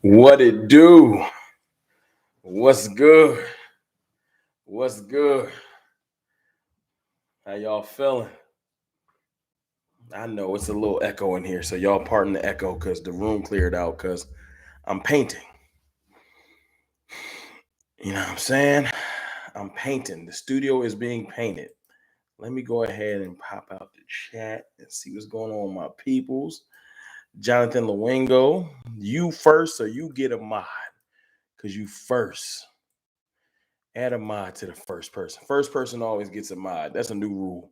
What it do? What's good? What's good? How y'all feeling? I know it's a little echo in here, so y'all pardon the echo because the room cleared out because I'm painting. You know what I'm saying? I'm painting. The studio is being painted. Let me go ahead and pop out the chat and see what's going on with my peoples. Jonathan Lewingo, you first, so you get a mod because you first. Add a mod to the first person. First person always gets a mod. That's a new rule.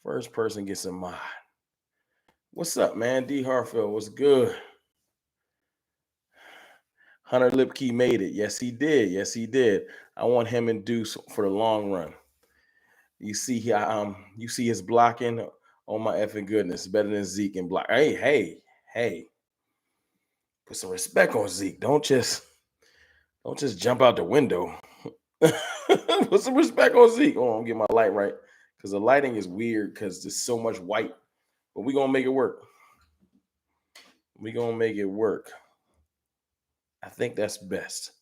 First person gets a mod. What's up, man? D. Harfield, what's good? Hunter Lipke made it. Yes, he did. Yes, he did. I want him and Deuce for the long run. You see, you see his blocking. Oh my effing goodness, better than Zeke and block. Hey! Put some respect on Zeke. Don't just jump out the window. Put some respect on Zeke. Oh, I'm get my light right because the lighting is weird because there's so much white. But we gonna make it work. We gonna make it work. I think that's best.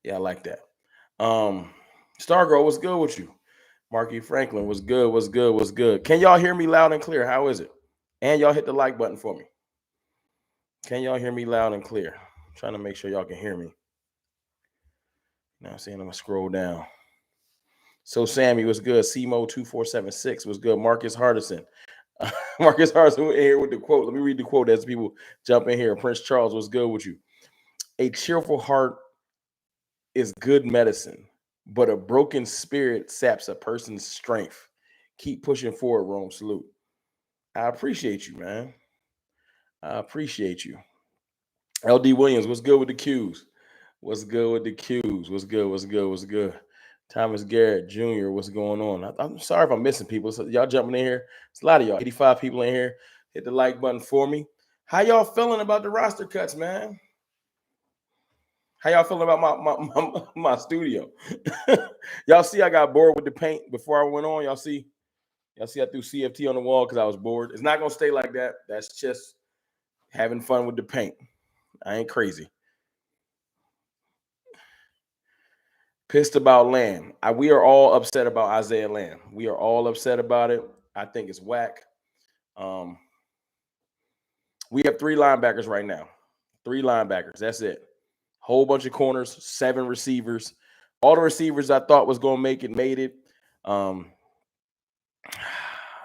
Yeah, I like that. Stargirl, what's good with you? Marky Franklin, what's good? What's good? What's good? Can y'all hear me loud and clear? How is it? And y'all hit the like button for me. Can y'all hear me loud and clear? I'm trying to make sure y'all can hear me. Now I'm saying I'm gonna scroll down. So Sammy, what's good? CMO2476, what's good? Marcus Hardison. Marcus Hardison in here with the quote. Let me read the quote as people jump in here. Prince Charles, what's good with you? A cheerful heart is good medicine, but a broken spirit saps a person's strength. Keep pushing forward, Rome. Salute. I appreciate you, man. I appreciate you. LD Williams, what's good with the Qs? What's good with the Qs? What's good? What's good? What's good? Thomas Garrett Jr., what's going on? I'm sorry if I'm missing people. So y'all jumping in here. It's a lot of y'all. 85 people in here. Hit the like button for me. How y'all feeling about the roster cuts, man? How y'all feeling about my studio? Y'all see I got bored with the paint before I went on. Y'all see I threw CFT on the wall because I was bored. It's not gonna stay like that. That's just having fun with the paint. I ain't crazy. Pissed about Lamb. We are all upset about Isaiah Lamb. We are all upset about it. I think it's whack. We have 3 linebackers right now. 3 linebackers. That's it. Whole bunch of corners, 7 receivers. All the receivers I thought was gonna make it made it.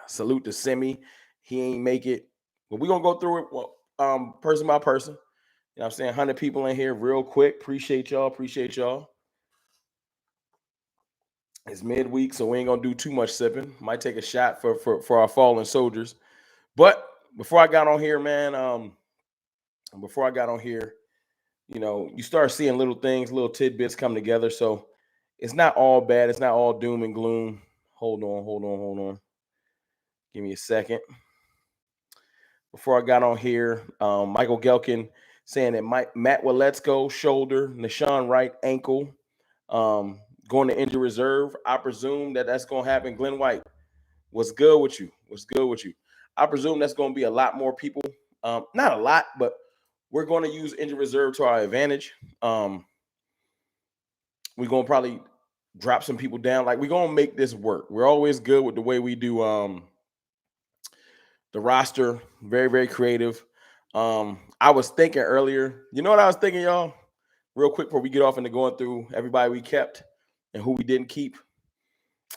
Salute to Semi. He ain't make it. But we're gonna go through it person by person. You know what I'm saying? 100 people in here real quick. Appreciate y'all. Appreciate y'all. It's midweek, so we ain't gonna do too much sipping. Might take a shot for our fallen soldiers. But before I got on here, man, before I got on here, you know, you start seeing little things, little tidbits come together. So it's not all bad. It's not all doom and gloom. Hold on. Give me a second. Before I got on here, Michael Gelkin saying that Matt Willetsko, shoulder, Nashawn Wright, ankle, going to injury reserve. I presume that's going to happen. Glenn White, what's good with you? What's good with you? I presume that's going to be a lot more people. Not a lot, but we're going to use injury reserve to our advantage. We're going to probably drop some people down. Like, we're going to make this work. We're always good with the way we do the roster. Very, very creative. I was thinking earlier, you know what I was thinking, y'all? Real quick before we get off into going through everybody we kept and who we didn't keep.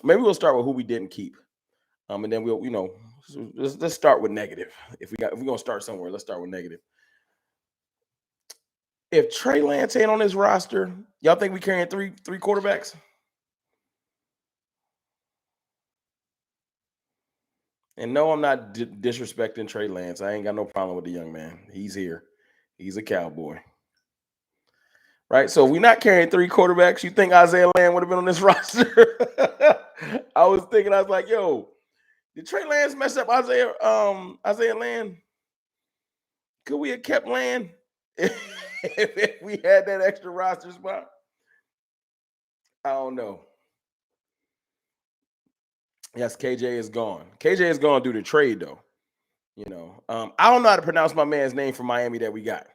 Maybe we'll start with who we didn't keep. And then we'll, let's start with negative. If we're gonna start somewhere, let's start with negative. If Trey Lance ain't on this roster, y'all think we carrying three quarterbacks? And no, I'm not disrespecting Trey Lance. I ain't got no problem with the young man. He's here. He's a Cowboy. Right? So if we're not carrying 3 quarterbacks, you think Isaiah Land would have been on this roster? I was like, yo, did Trey Lance mess up Isaiah Land? Could we have kept Land if we had that extra roster spot? I don't know. Yes, KJ is gone. KJ is gone due to trade, though. I don't know how to pronounce my man's name from Miami that we got.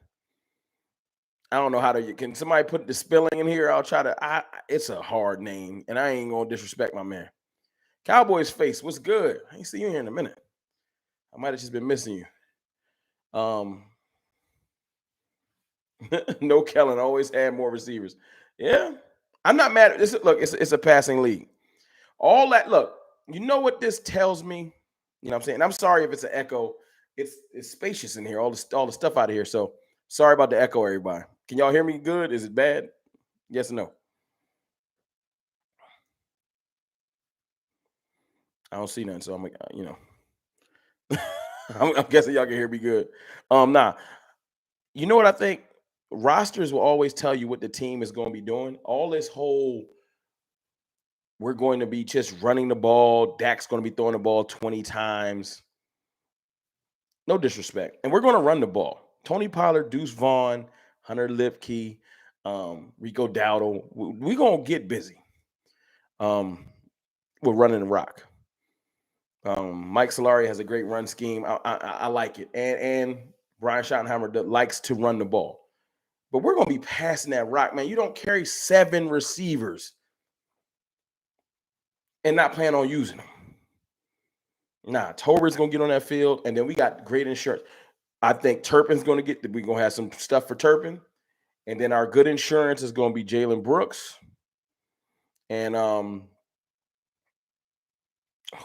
I don't know how to. Can somebody put the spelling in here? I'll try to. It's a hard name, and I ain't gonna disrespect my man. Cowboys face. What's good? I ain't see you here in a minute. I might have just been missing you. No, Kellen always had more receivers. Yeah, I'm not mad at this. Look, it's a passing league. All that. Look, you know what this tells me. You know what I'm saying. I'm sorry if it's an echo. It's spacious in here. All the stuff out of here. So sorry about the echo, everybody. Can y'all hear me good? Is it bad? Yes or no? I don't see nothing, so I'm like, I'm guessing y'all can hear me good. Nah, you know what I think? Rosters will always tell you what the team is going to be doing. All this whole we're going to be just running the ball. Dak's going to be throwing the ball 20 times. No disrespect, and we're going to run the ball. Tony Pollard, Deuce Vaughn, Hunter Lipke, Rico Dowdle. We're going to get busy. We're running the rock. Mike Solari has a great run scheme. I like it, and Brian Schottenheimer likes to run the ball. But we're gonna be passing that rock, man. You don't carry 7 receivers and not plan on using them. Nah, Tober's gonna get on that field, and then we got great insurance. I think Turpin's gonna get. We're gonna have some stuff for Turpin, and then our good insurance is gonna be Jalen Brooks, and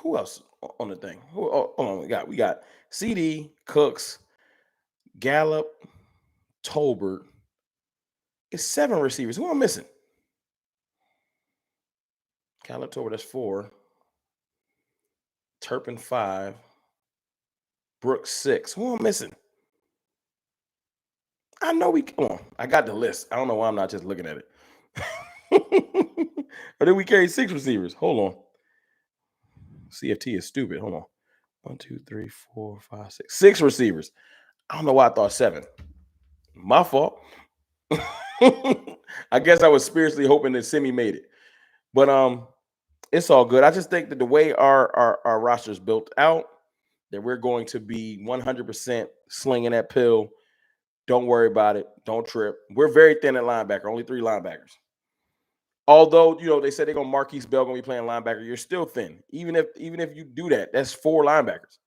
who else on the thing? Hold on, we got CD, Cooks, Gallup, Tolbert. It's 7 receivers. Who am I missing? Gallup, Tolbert, that's 4. Turpin 5. Brooks 6. Who am I missing? I know we come on. I got the list. I don't know why I'm not just looking at it. Or did we carry 6 receivers? Hold on. CFT is stupid. Hold on. 1, 2, 3, 4, 5, 6. 6 receivers. I don't know why I thought 7. My fault. I guess I was spiritually hoping that Simi made it. But it's all good. I just think that the way our roster is built out, that we're going to be 100% slinging that pill. Don't worry about it. Don't trip. We're very thin at linebacker. Only 3 linebackers. Although they said they're gonna Marquise Bell gonna be playing linebacker, you're still thin. Even if you do that, that's 4 linebackers.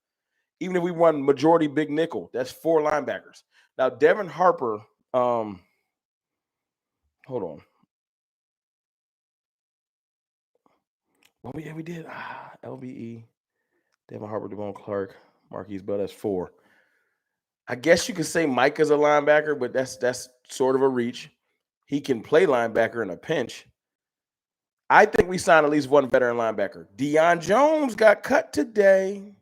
Even if we run majority big nickel, that's 4 linebackers. Now Devin Harper, hold on. Well, we did LBE, Devin Harper, Devon Clark, Marquise Bell. That's 4. I guess you could say Mike is a linebacker, but that's sort of a reach. He can play linebacker in a pinch. I think we signed at least 1 veteran linebacker. Deion Jones got cut today.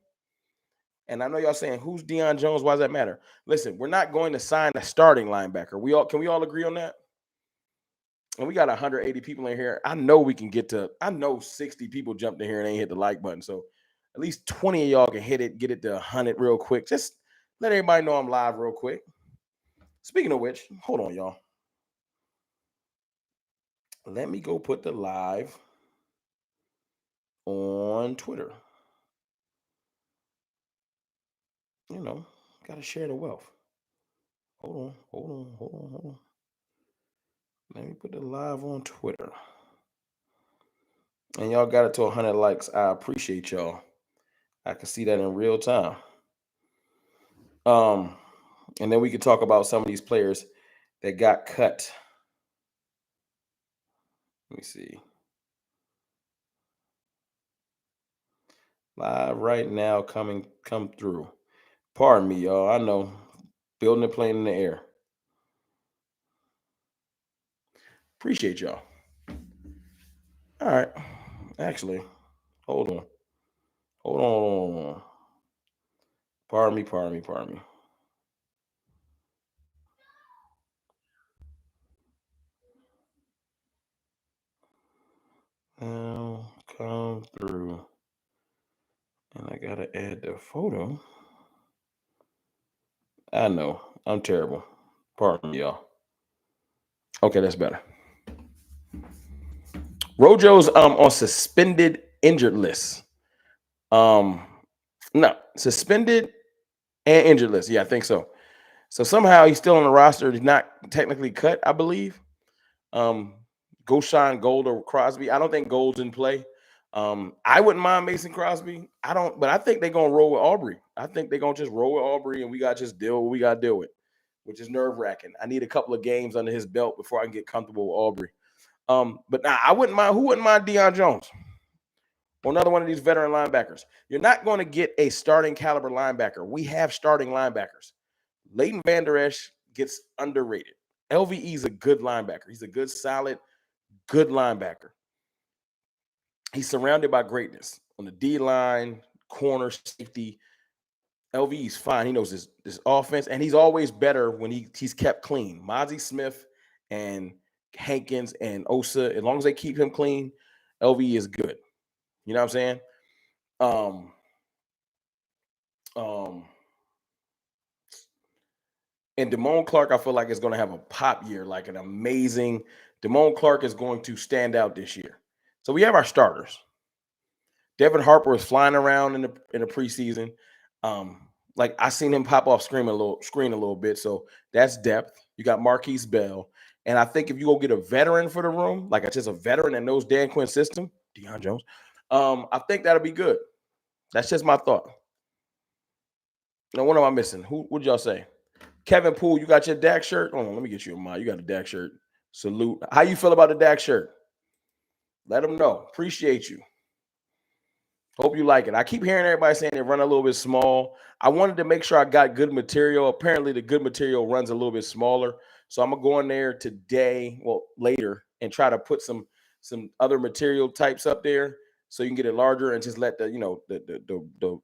And I know y'all saying, who's Deion Jones? Why does that matter? Listen, we're not going to sign a starting linebacker. Can we all agree on that? And we got 180 people in here. I know we can get to, I know 60 people jumped in here and ain't hit the like button. So at least 20 of y'all can hit it, get it to 100 real quick. Just let everybody know I'm live real quick. Speaking of which, hold on, y'all. Let me go put the live on Twitter. Got to share the wealth. Hold on. Let me put the live on Twitter. And y'all got it to 100 likes. I appreciate y'all. I can see that in real time. And then we could talk about some of these players that got cut. Let me see. Live right now come through. Pardon me, y'all. I know. Building a plane in the air. Appreciate y'all. All right. Actually, hold on. Hold on. Pardon me. Now come through. And I gotta add the photo. I know. I'm terrible. Pardon me, y'all. Okay, that's better. Rojo's on suspended injured list. No, suspended and injured list. Yeah, I think so. So somehow he's still on the roster. He's not technically cut, I believe. Um, Goshan Gold or Crosby. I don't think Gold's in play. I wouldn't mind Mason Crosby. I don't, but I think they're gonna roll with Aubrey. I think they're gonna just roll with Aubrey, and we got to just deal with what we got to deal with, which is nerve wracking. I need a couple of games under his belt before I can get comfortable with Aubrey. But now I wouldn't mind. Who wouldn't mind Deion Jones or another one of these veteran linebackers? You're not going to get a starting caliber linebacker. We have starting linebackers. Leighton Vander Esch gets underrated. LVE is a good linebacker. He's a good, solid, good linebacker. He's surrounded by greatness on the D line, corner, safety. LVE is fine. He knows this offense, and he's always better when he's kept clean. Mozzie Smith and Hankins and Osa, as long as they keep him clean, LVE is good. You know what I'm saying? And Damone Clark, I feel like is going to have a pop year, like an amazing. Damone Clark is going to stand out this year. So we have our starters. Devin Harper is flying around in the preseason. Like I seen him pop off screen a little bit. So that's depth. You got Marquise Bell. And I think if you go get a veteran for the room, like just a veteran that knows Dan Quinn's system, Deion Jones, I think that'll be good. That's just my thought. Now, what am I missing? What'd y'all say? Kevin Poole, you got your Dak shirt? Hold on, let me get you a mind. You got a Dak shirt. Salute. How you feel about the Dak shirt? Let them know. Appreciate you. Hope you like it. I keep hearing everybody saying they run a little bit small. I wanted to make sure I got good material. Apparently, the good material runs a little bit smaller. So I'm gonna go in there today, well, later, and try to put some other material types up there so you can get it larger and just let the, the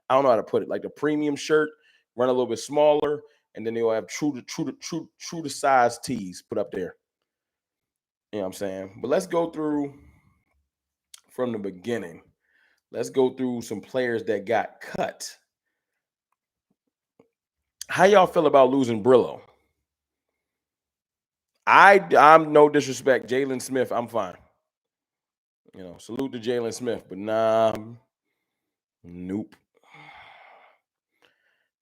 I don't know how to put it, like the premium shirt run a little bit smaller, and then they'll have true to size tees put up there. You know what I'm saying? But let's go through from the beginning. Let's go through some players that got cut. How y'all feel about losing Brillo? I'm no disrespect. Jalen Smith, I'm fine. You know, salute to Jalen Smith, but nah, nope.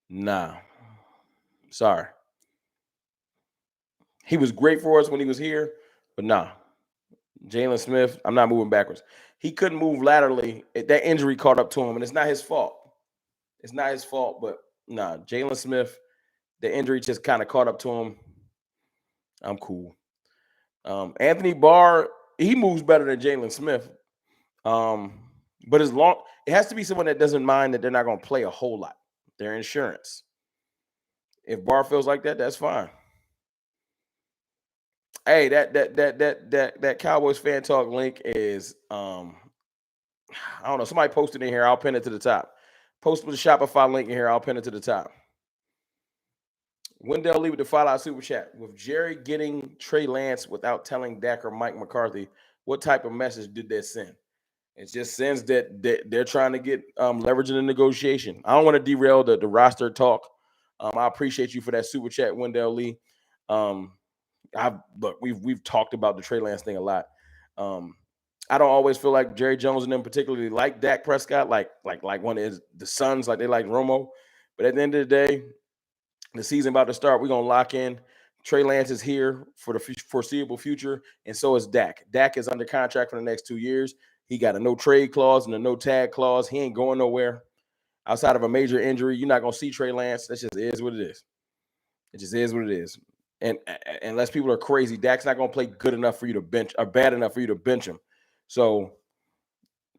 Nah. Sorry. He was great for us when he was here, but nah. Jalen Smith, I'm not moving backwards. He couldn't move laterally. That injury caught up to him, and it's not his fault. It's not his fault, but nah, Jalen Smith, the injury just kind of caught up to him. I'm cool. Anthony Barr, he moves better than Jalen Smith. But it has to be someone that doesn't mind that they're not going to play a whole lot. Their insurance. If Barr feels like that, that's fine. Hey, that Cowboys fan talk link is I don't know. Somebody posted in here. I'll pin it to the top. Post with the Shopify link in here. I'll pin it to the top. Wendell Lee with the $5 super chat. With Jerry getting Trey Lance without telling Dak or Mike McCarthy, what type of message did that send? It just sends that they're trying to get leverage in the negotiation. I don't want to derail the roster talk. I appreciate you for that super chat, Wendell Lee. We've talked about the Trey Lance thing a lot. I don't always feel like Jerry Jones and them particularly like Dak Prescott, like one of the sons, like they like Romo. But at the end of the day, the season about to start. We're going to lock in. Trey Lance is here for the foreseeable future, and so is Dak. Dak is under contract for the next 2 years. He got a no trade clause and a no tag clause. He ain't going nowhere. Outside of a major injury, you're not going to see Trey Lance. That just is what it is. It just is what it is. And unless people are crazy, Dak's not going to play good enough for you to bench or bad enough for you to bench him. So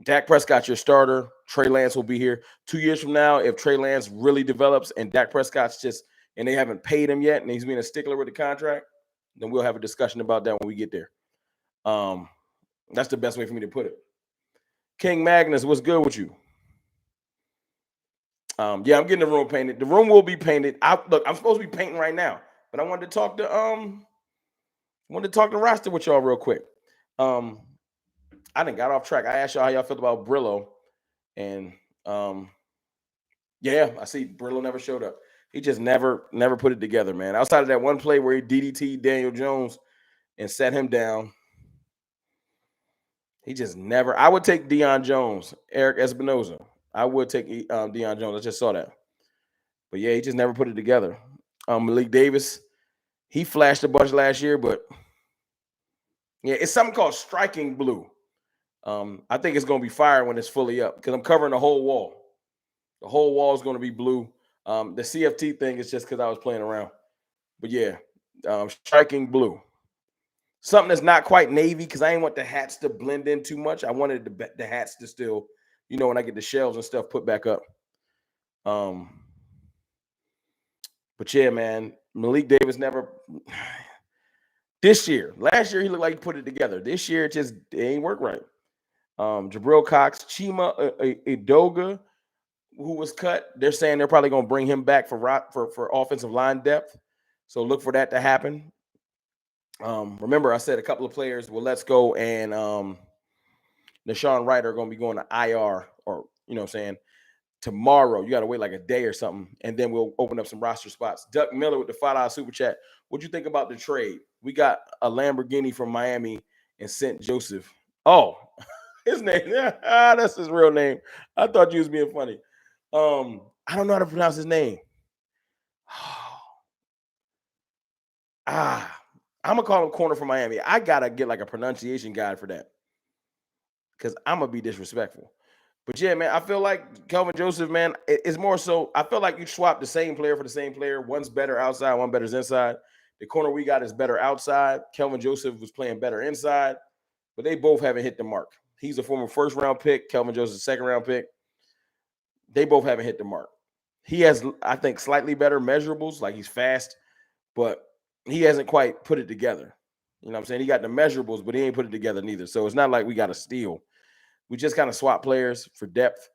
Dak Prescott's your starter. Trey Lance will be here 2 years from now. If Trey Lance really develops and Dak Prescott's and they haven't paid him yet, and he's being a stickler with the contract, then we'll have a discussion about that when we get there. That's the best way for me to put it. King Magnus, what's good with you? Yeah, I'm getting the room painted. The room will be painted. I'm supposed to be painting right now, but I wanted to talk to roster with y'all real quick. I didn't got off track. I asked y'all how y'all felt about Brillo, and yeah, I see Brillo never showed up. He just never put it together, man. Outside of that one play where he DDT'd Daniel Jones and set him down, he just never. I would take Deion Jones, Eric Espinoza. I would take Deion Jones. I just saw that. But yeah, he just never put it together. Malik Davis, he flashed a bunch last year, but yeah, it's something called striking blue. I think it's going to be fire when it's fully up because I'm covering the whole wall. The whole wall is going to be blue. The CFT thing is just because I was playing around. But yeah, striking blue. Something that's not quite navy because I ain't want the hats to blend in too much. I wanted the hats to still, when I get the shelves and stuff put back up. But yeah, man, Malik Davis never. This year, last year he looked like he put it together. This year it ain't work right. Jabril Cox, Chima Edoga, who was cut. They're saying they're probably going to bring him back for offensive line depth. So look for that to happen. Remember, I said a couple of players, Let's Go and Nashawn Wright are going to be going to IR or, tomorrow. You got to wait like a day or something, and then we'll open up some roster spots. Duck Miller with the $5 super chat. What'd you think about the trade? We got a Lamborghini from Miami and sent Joseph. Oh, his name. That's his real name. I thought you was being funny. I don't know how to pronounce his name. I'm gonna call him Corner from Miami. I gotta get like a pronunciation guide for that because I'm gonna be disrespectful. But yeah, man, I feel like Kelvin Joseph, man, it's more so. I feel like you swap the same player for the same player. One's better outside, one better inside. The corner we got is better outside. Kelvin Joseph was playing better inside, but they both haven't hit the mark. He's a former first-round pick. Kelvin Joseph's a second-round pick. They both haven't hit the mark. He has, I think, slightly better measurables, like he's fast, but he hasn't quite put it together. You know what I'm saying? He got the measurables, but he ain't put it together neither. So it's not like we got to steal. We just kind of swap players for depth.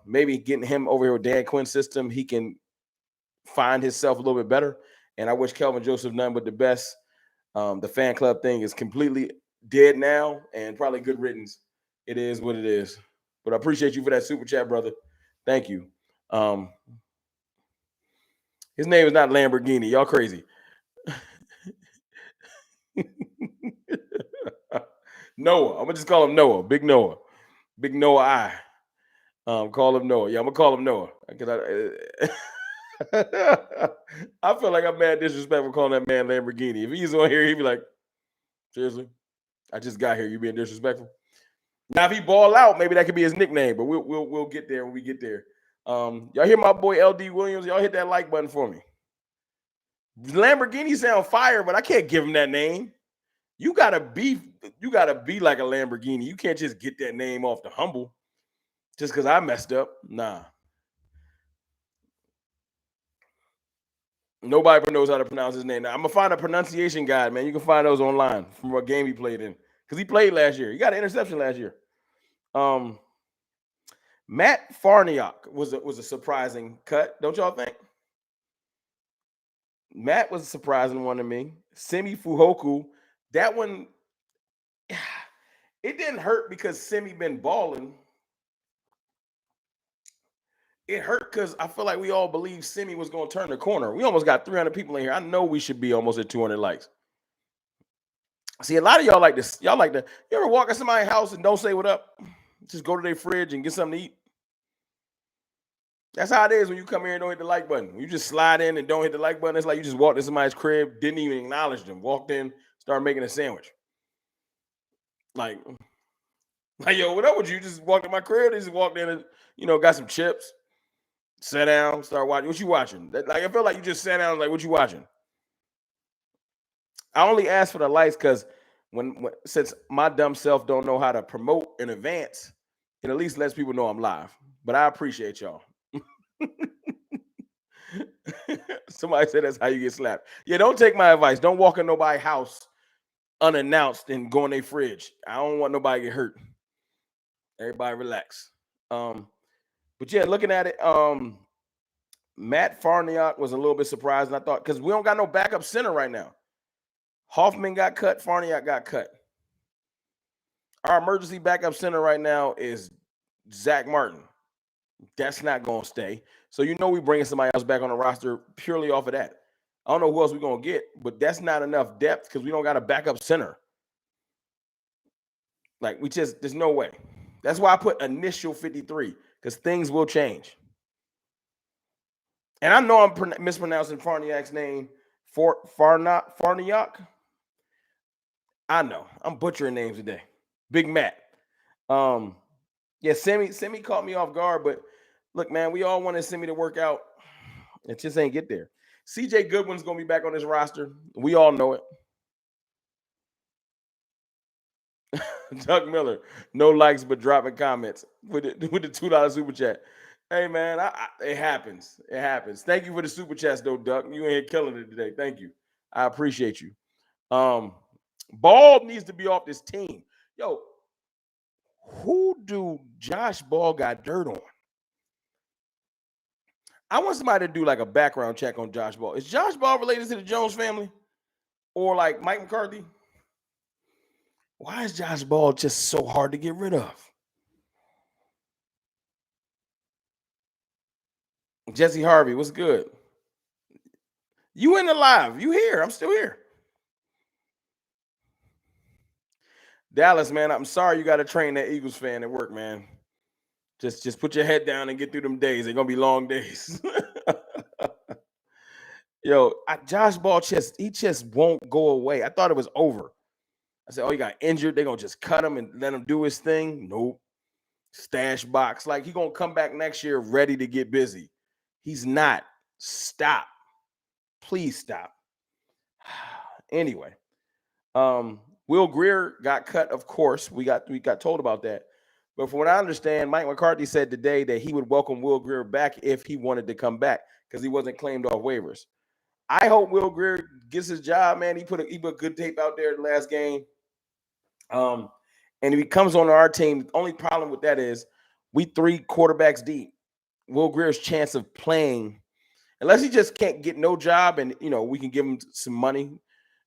Maybe getting him over here with Dan Quinn's system, he can find himself a little bit better. And I wish Kelvin Joseph none but the best. The fan club thing is completely dead now and probably good riddance. It is what it is. But I appreciate you for that super chat, brother. Thank you. His name is not Lamborghini. Y'all crazy. Noah. I'm gonna just call him Noah. Big Noah. Big Noah I. Call him Noah. Yeah, I'm gonna call him Noah. I feel like I'm mad disrespectful calling that man Lamborghini. If he's on here, he'd be like, seriously? I just got here. You being disrespectful? Now, if he ball out, maybe that could be his nickname, but we'll get there when we get there. Y'all hear my boy LD Williams? Y'all hit that like button for me. Lamborghini sound fire, but I can't give him that name. You gotta be like a Lamborghini. You can't just get that name off the humble just because I messed up. Nah. Nobody knows how to pronounce his name. Now, I'm gonna find a pronunciation guide, man. You can find those online from what game he played in. Because he played last year. He got an interception last year. Matt Farniok was a surprising cut, don't y'all think? Matt was a surprising one to me. Semi Fuhoku, that one, it didn't hurt because Semi been balling. It hurt because I feel like we all believe Semi was going to turn the corner. We almost got 300 people in here. I know we should be almost at 200 likes. See, a lot of y'all like this. Y'all like to, you ever walk in somebody's house and don't say what up? Just go to their fridge and get something to eat. That's how it is when you come here and don't hit the like button. You just slide in and don't hit the like button. It's like you just walked in somebody's crib, didn't even acknowledge them, walked in, started making a sandwich. Like yo, what up with you? Just walked in my crib, they just walked in and, got some chips, sat down, start watching. What you watching? Like, I feel like you just sat down, like, what you watching? I only asked for the likes because since my dumb self don't know how to promote in advance, it at least lets people know I'm live. But I appreciate y'all. Somebody said that's how you get slapped. Yeah, don't take my advice. Don't walk in nobody's house unannounced and go in their fridge. I don't want nobody to get hurt. Everybody relax. But yeah, looking at it, Matt Farniok was a little bit surprised, and I thought because we don't got no backup center right now. Hoffman got cut, Farniok got cut. Our emergency backup center right now is Zach Martin. That's not going to stay. So we bringing somebody else back on the roster purely off of that. I don't know who else we're going to get, but that's not enough depth because we don't got a backup center. Like, there's no way. That's why I put initial 53 because things will change. And I know I'm mispronouncing Farniak's name. Farniak. I know I'm butchering names today. Big Matt. Um, yeah, Semi caught me off guard, but look, man, we all wanted Semi to work out. It just ain't get there. CJ Goodwin's gonna be back on this roster. We all know it. Doug Miller, no likes but dropping comments with the $2 super chat. Hey man, it happens. It happens. Thank you for the super chats though, Doug. You ain't here killing it today. Thank you. I appreciate you. Um, Ball needs to be off this team. Yo, who do Josh Ball got dirt on? I want somebody to do like a background check on Josh Ball. Is Josh Ball related to the Jones family or like Mike McCarthy? Why is Josh Ball just so hard to get rid of? Jesse Harvey, what's good? You in the live? You here? I'm still here. Dallas, man, I'm sorry you got to train that Eagles fan at work, man. Just put your head down and get through them days. They're gonna be long days. Yo, Josh Ball he just won't go away. I thought it was over. I said, oh, he got injured. They're gonna just cut him and let him do his thing. Nope. Stash box. Like he gonna come back next year ready to get busy. He's not. Stop. Please stop. Anyway, Will Greer got cut, of course. We got told about that. But from what I understand, Mike McCarthy said today that he would welcome Will Greer back if he wanted to come back because he wasn't claimed off waivers. I hope Will Greer gets his job, man. He put good tape out there the last game. And if he comes on our team, the only problem with that is we 3 quarterbacks deep. Will Greer's chance of playing, unless he just can't get no job, and we can give him some money,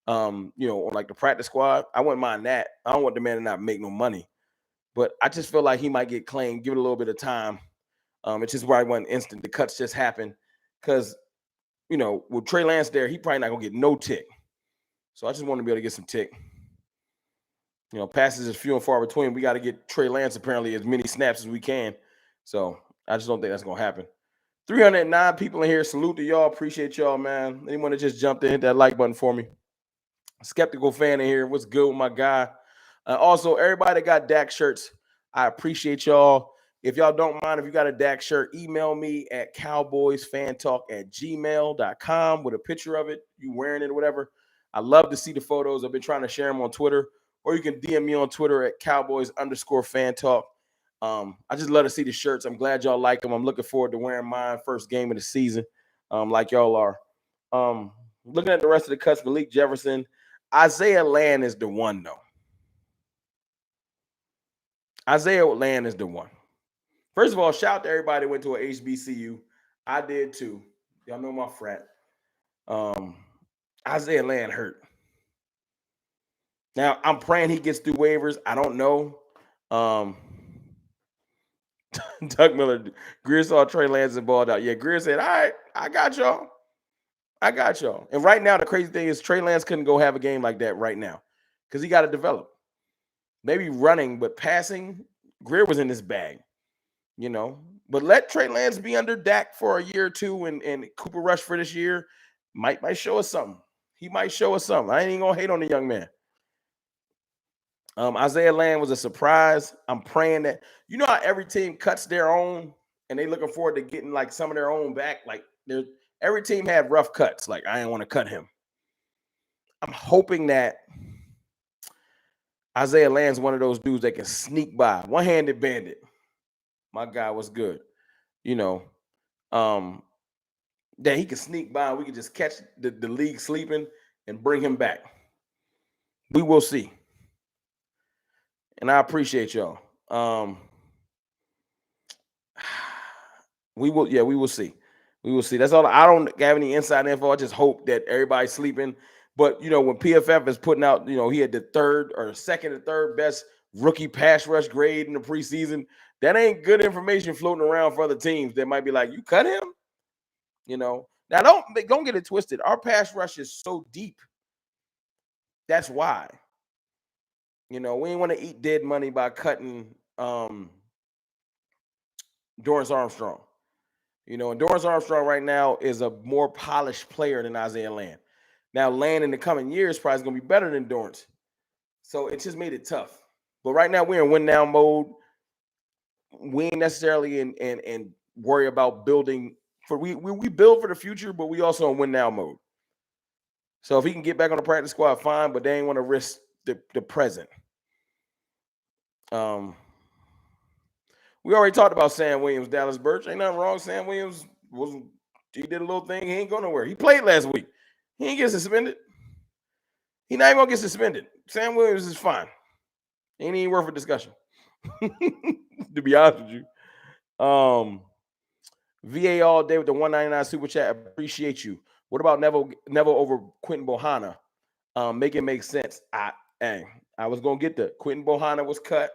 on like the practice squad. I wouldn't mind that. I don't want the man to not make no money, but I just feel like he might get claimed. Give it a little bit of time. It's just where I went instant. The cuts just happen because with Trey Lance there, he probably not gonna get no tick. So I just want to be able to get some tick. Passes is few and far between. We got to get Trey Lance apparently as many snaps as we can. So I just don't think that's gonna happen. 309 people in here. Salute to y'all. Appreciate y'all, man. Anyone that just jumped in, hit that like button for me. Skeptical fan in here. What's good with my guy? Also, everybody that got Dak shirts, I appreciate y'all. If y'all don't mind, if you got a Dak shirt, email me at cowboysfantalk@gmail.com with a picture of it, you wearing it or whatever. I love to see the photos. I've been trying to share them on Twitter, or you can DM me on Twitter at Cowboys_fantalk. I just love to see the shirts. I'm glad y'all like them. I'm looking forward to wearing mine first game of the season, like y'all are. Looking at the rest of the cuts, Malik Jefferson, Isaiah Land is the one, though. Isaiah Land is the one. First of all, shout out to everybody who went to a HBCU. I did too. Y'all know my frat. Isaiah Land hurt. Now, I'm praying he gets through waivers. I don't know. Doug Miller, Greer saw Trey Lance and balled out. Yeah, Greer said, all right, I got y'all. And right now, the crazy thing is Trey Lance couldn't go have a game like that right now because he got to develop. Maybe running, but passing, Greer was in this bag, But let Trey Lance be under Dak for a year or two, and Cooper Rush for this year might show us something. He might show us something. I ain't even gonna hate on the young man. Isaiah Land was a surprise. I'm praying that how every team cuts their own, and they looking forward to getting like some of their own back. Like every team had rough cuts. Like I didn't want to cut him. I'm hoping that Isaiah Land's one of those dudes that can sneak by. One-handed bandit. My guy was good. That he can sneak by and we can just catch the league sleeping and bring him back. We will see. And I appreciate y'all. We will see. We will see. That's all. I don't have any inside info. I just hope that everybody's sleeping. But when PFF is putting out, he had the second or third best rookie pass rush grade in the preseason. That ain't good information floating around for other teams that might be like, you cut him. Now don't get it twisted. Our pass rush is so deep. That's why. We ain't want to eat dead money by cutting Dorrance Armstrong. You know, and Dorrance Armstrong right now is a more polished player than Isaiah Land. Now, Land in the coming years probably is going to be better than Dorrance. So it just made it tough. But right now we're in win now mode. We ain't necessarily in worry about building for we build for the future, but we also in win now mode. So if he can get back on the practice squad, fine, but they ain't want to risk the present. We already talked about Sam Williams, Dallas Birch. Ain't nothing wrong. Sam Williams he did a little thing. He ain't going nowhere. He played last week. He ain't get suspended. He not even gonna get suspended. Sam Williams is fine. Ain't even worth a discussion. To be honest with you. VA all day with the 199 super chat. Appreciate you. What about Neville over Quentin Bohanna? Make it make sense. I was gonna get the Quentin Bohanna was cut.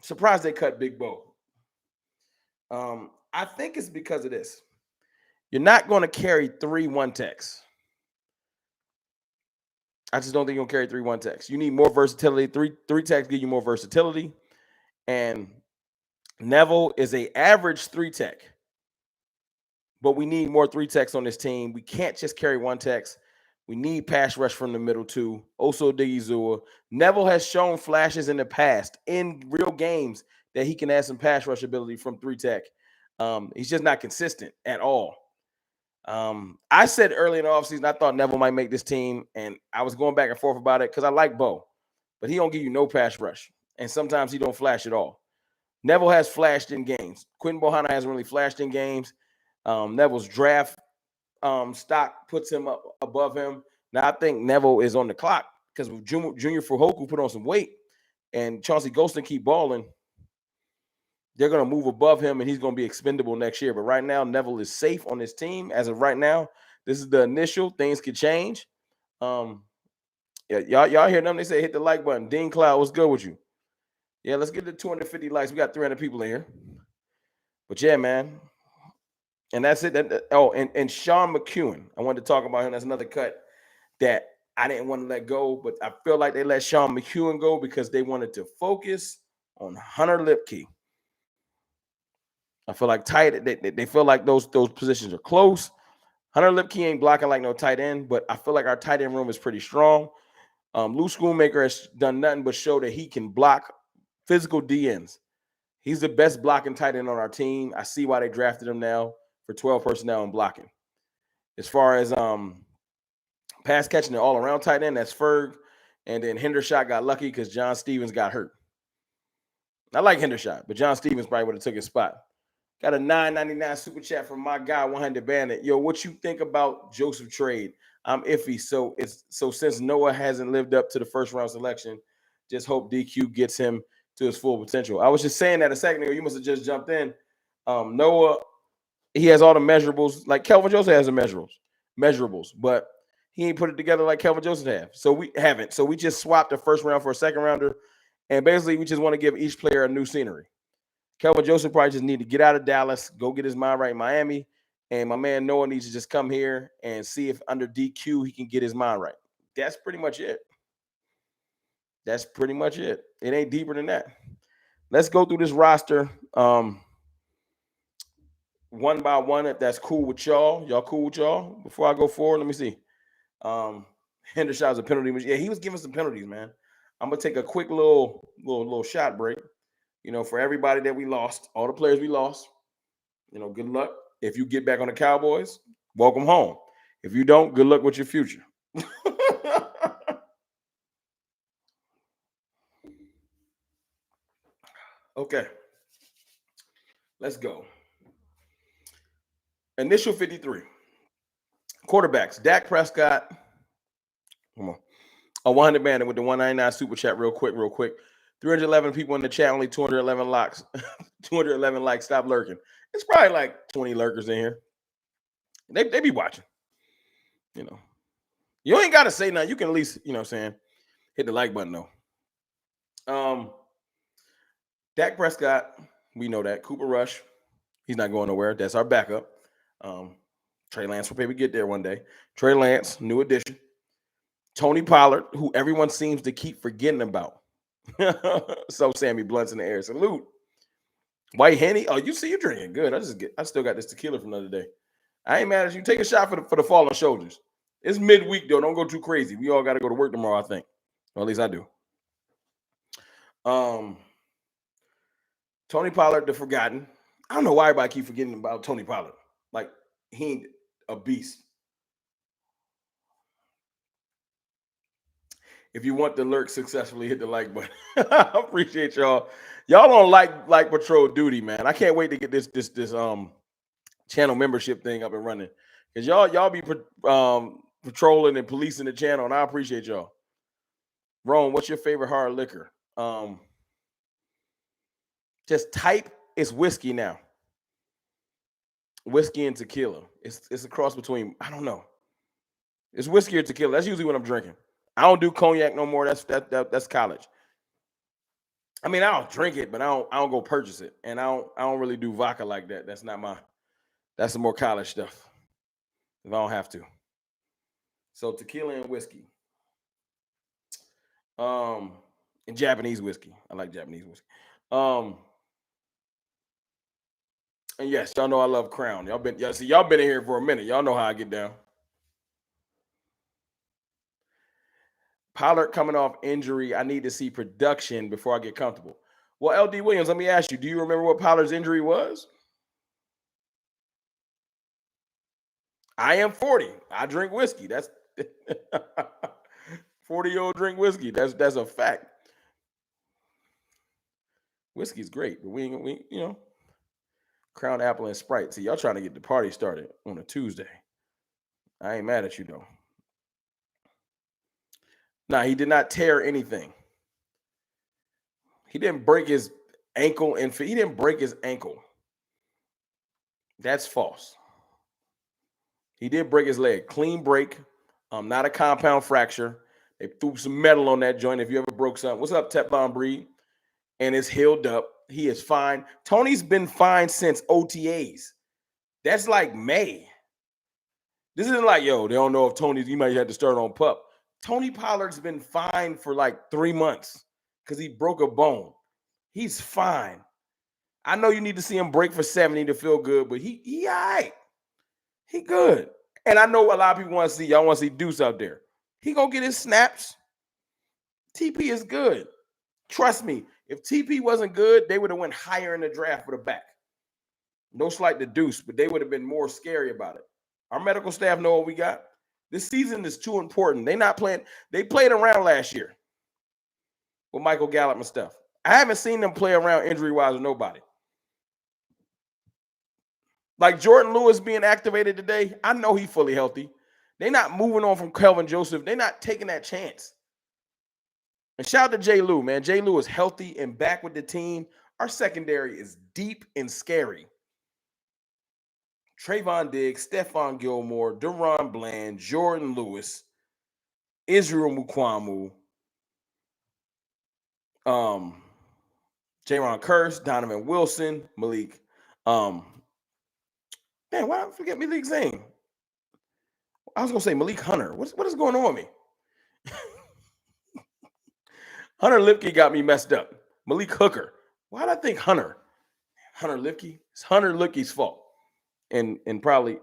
Surprised they cut Big Bo. I think it's because of this. You're not going to carry 3 1-techs. I just don't think you'll carry 3 1-techs. You need more versatility. Three techs give you more versatility. And Neville is a average 3-tech. But we need more 3-techs on this team. We can't just carry 1-techs. We need pass rush from the middle too. Also, Digizua. Neville has shown flashes in the past in real games that he can add some pass rush ability from 3-tech. He's just not consistent at all. I said early in the offseason, I thought Neville might make this team, and I was going back and forth about it because I like Bo, but he don't give you no pass rush, and sometimes he don't flash at all. Neville has flashed in games. Quentin Bohanna hasn't really flashed in games. Neville's draft stock puts him up above him. Now I think Neville is on the clock because Junior Fuhoku put on some weight, and Chauncey Golston keep balling. They're going to move above him, and he's going to be expendable next year. But right now, Neville is safe on his team. As of right now, this is the initial. Things could change. Y'all hear them? They say hit the like button. Dean Cloud, what's good with you? Yeah, let's get to 250 likes. We got 300 people in here. But yeah, man. And that's it. And Sean McEwen. I wanted to talk about him. That's another cut that I didn't want to let go, but I feel like they let Sean McEwen go because they wanted to focus on Hunter Lipke. I feel like they feel like those positions are close. Hunter Lipke ain't blocking like no tight end, but I feel like our tight end room is pretty strong. Lou Schoonmaker has done nothing but show that he can block physical DNs. He's the best blocking tight end on our team. I see why they drafted him now for 12 personnel and blocking. As far as pass catching and all-around tight end, that's Ferg. And then Hendershot got lucky because John Stevens got hurt. I like Hendershot, but John Stevens probably would have took his spot. Got a $9.99 super chat from my guy 100 Bandit. Yo, what you think about Joseph trade? I'm iffy. So since Noah hasn't lived up to the first round selection, just hope DQ gets him to his full potential. I was just saying that a second ago. You must have just jumped in. Noah, he has all the measurables. Like Kelvin Joseph has the measurables, but he ain't put it together like Kelvin Joseph have. So we haven't. So we just swapped the first round for a second rounder, and basically we just want to give each player a new scenery. Kelvin Joseph probably just need to get out of Dallas, go get his mind right in Miami, and my man Noah needs to just come here and see if under DQ he can get his mind right. That's pretty much it. It ain't deeper than that. Let's go through this roster one by one, if that's cool with y'all. Y'all cool with y'all? Before I go forward, let me see. Hendershot's a penalty. Yeah, he was giving some penalties, man. I'm gonna take a quick little shot break. You know, for everybody that we lost, all the players we lost, you know, good luck. If you get back on the Cowboys, welcome home. If you don't, good luck with your future. Okay. Let's go. Initial 53. Quarterbacks. Dak Prescott. Come on. A 100 man with the 199 super chat real quick. 311 people in the chat, only 211 likes. 211 likes. Stop lurking. It's probably like 20 lurkers in here. They be watching. You know. You ain't got to say nothing. You can at least, you know what I'm saying, hit the like button though. Dak Prescott, we know that. Cooper Rush, he's not going nowhere. That's our backup. Trey Lance will maybe get there one day. Trey Lance, new addition. Tony Pollard, who everyone seems to keep forgetting about. So Sammy Blunt's in the air. Salute. White Henny. Oh, you see, you drinking good. I still got this tequila from the other day. I ain't mad at you. Take a shot for the fallen soldiers. It's midweek though. Don't go too crazy. We all got to go to work tomorrow, I think. Or at least I do. Tony Pollard, the forgotten. I don't know why everybody keep forgetting about Tony Pollard. Like, he ain't a beast. If you want the lurk successfully, hit the like button. I appreciate y'all. Y'all on like patrol duty, man. I can't wait to get this channel membership thing up and running. Because y'all be patrolling and policing the channel, and I appreciate y'all. Rome, what's your favorite hard liquor? Just type it's whiskey now. Whiskey and tequila. It's a cross between, I don't know. It's whiskey or tequila. That's usually what I'm drinking. I don't do cognac no more. That's college. I mean, I'll drink it, but I don't go purchase it. And I don't really do vodka like that. That's some more college stuff. If I don't have to. So tequila and whiskey. And Japanese whiskey. I like Japanese whiskey. And yes, y'all know I love Crown. Y'all been in here for a minute. Y'all know how I get down. Pollard coming off injury. I need to see production before I get comfortable. Well, LD Williams, let me ask you, do you remember what Pollard's injury was? I am 40. I drink whiskey. That's 40-year-old drink whiskey. That's a fact. Whiskey's great, but we Crown Apple and Sprite. See, y'all trying to get the party started on a Tuesday. I ain't mad at you though. Nah, he did not tear anything. He didn't break his ankle, and he didn't break his ankle. That's false. He did break his leg. Clean break. Not a compound fracture. They threw some metal on that joint. If you ever broke something, what's up, Teflon Breed? And it's healed up. He is fine. Tony's been fine since OTAs. That's like May. This isn't like, yo, they don't know if he might have to start on PUP. Tony Pollard's been fine for like 3 months because he broke a bone. He's fine. I know you need to see him break for 70 to feel good, but he all right. He good. And I know a lot of people want to see, y'all want to see Deuce out there. He gonna get his snaps. TP is good. Trust me, if TP wasn't good, they would have went higher in the draft for the back. No slight to Deuce, but they would have been more scary about it. Our medical staff know what we got. This season is too important. They not playing. They played around last year with Michael Gallup and stuff. I haven't seen them play around injury-wise with nobody. Like Jordan Lewis being activated today, I know he's fully healthy. They're not moving on from Kelvin Joseph. They're not taking that chance. And shout out to Jay Lou, man. Jay Lou is healthy and back with the team. Our secondary is deep and scary. Trayvon Diggs, Stephon Gilmore, Deron Bland, Jordan Lewis, Israel Mukwamu, Jaron Kearse, Donovan Wilson, Malik. Man, why did I forget Malik's name? I was gonna say Malik Hunter. What is going on with me? Hunter Lipke got me messed up. Malik Hooker. Why did I think Hunter? Hunter Lipke? It's Hunter Lipke's fault. And probably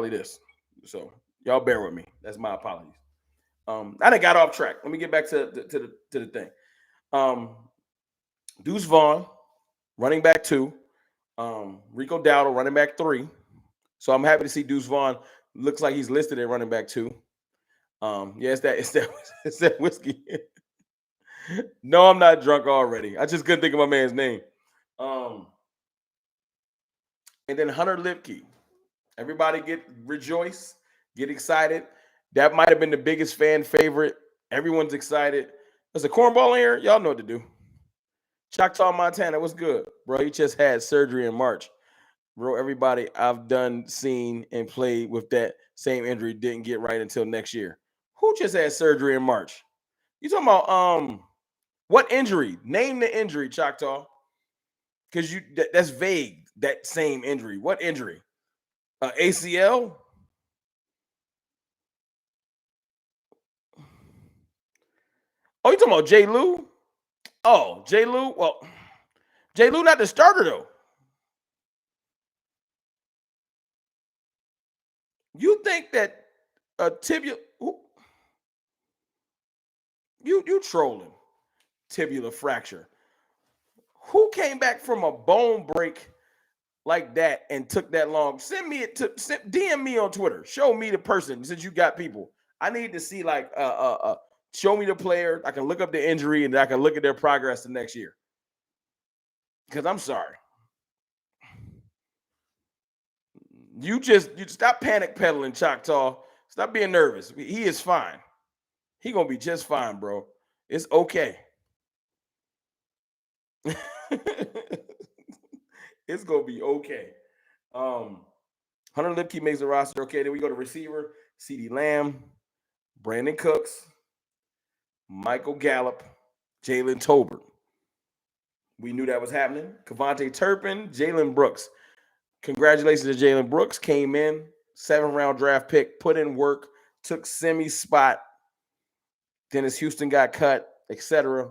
this. So y'all bear with me. That's my apologies. I done got off track. Let me get back to the thing. Deuce Vaughn, running back 2. Rico Dowdle, running back 3. So I'm happy to see Deuce Vaughn. Looks like he's listed at running back 2. Yeah, it's that whiskey. No, I'm not drunk already. I just couldn't think of my man's name. And then Hunter Lipke. Everybody rejoice, get excited. That might have been the biggest fan favorite. Everyone's excited. There's a cornball in here. Y'all know what to do. Choctaw, Montana, what's good? Bro, he just had surgery in March. Bro, everybody I've seen, and played with that same injury didn't get right until next year. Who just had surgery in March? You talking about what injury? Name the injury, Choctaw. Because that's vague, that same injury. What injury? ACL? Oh, you talking about Jay Lou? Oh, Jay Lou? Well, Jay Lou not the starter, though. You think that a tibia you trolling tibular fracture? Who came back from a bone break like that and took that long? DM me on Twitter. Show me the person since you got people. I need to see like show me the player. I can look up the injury and I can look at their progress the next year. Because I'm sorry. You stop panic peddling, Choctaw. Stop being nervous. He is fine. He gonna be just fine, bro. It's okay. It's gonna be okay. Hunter Lipke makes the roster. Okay, then we go to receiver: CeeDee Lamb, Brandon Cooks, Michael Gallup, Jalen Tolbert. We knew that was happening. Kevontae Turpin, Jalen Brooks. Congratulations to Jalen Brooks. Came in, 7th-round draft pick, put in work, took Semi's spot. Dennis Houston got cut, etc.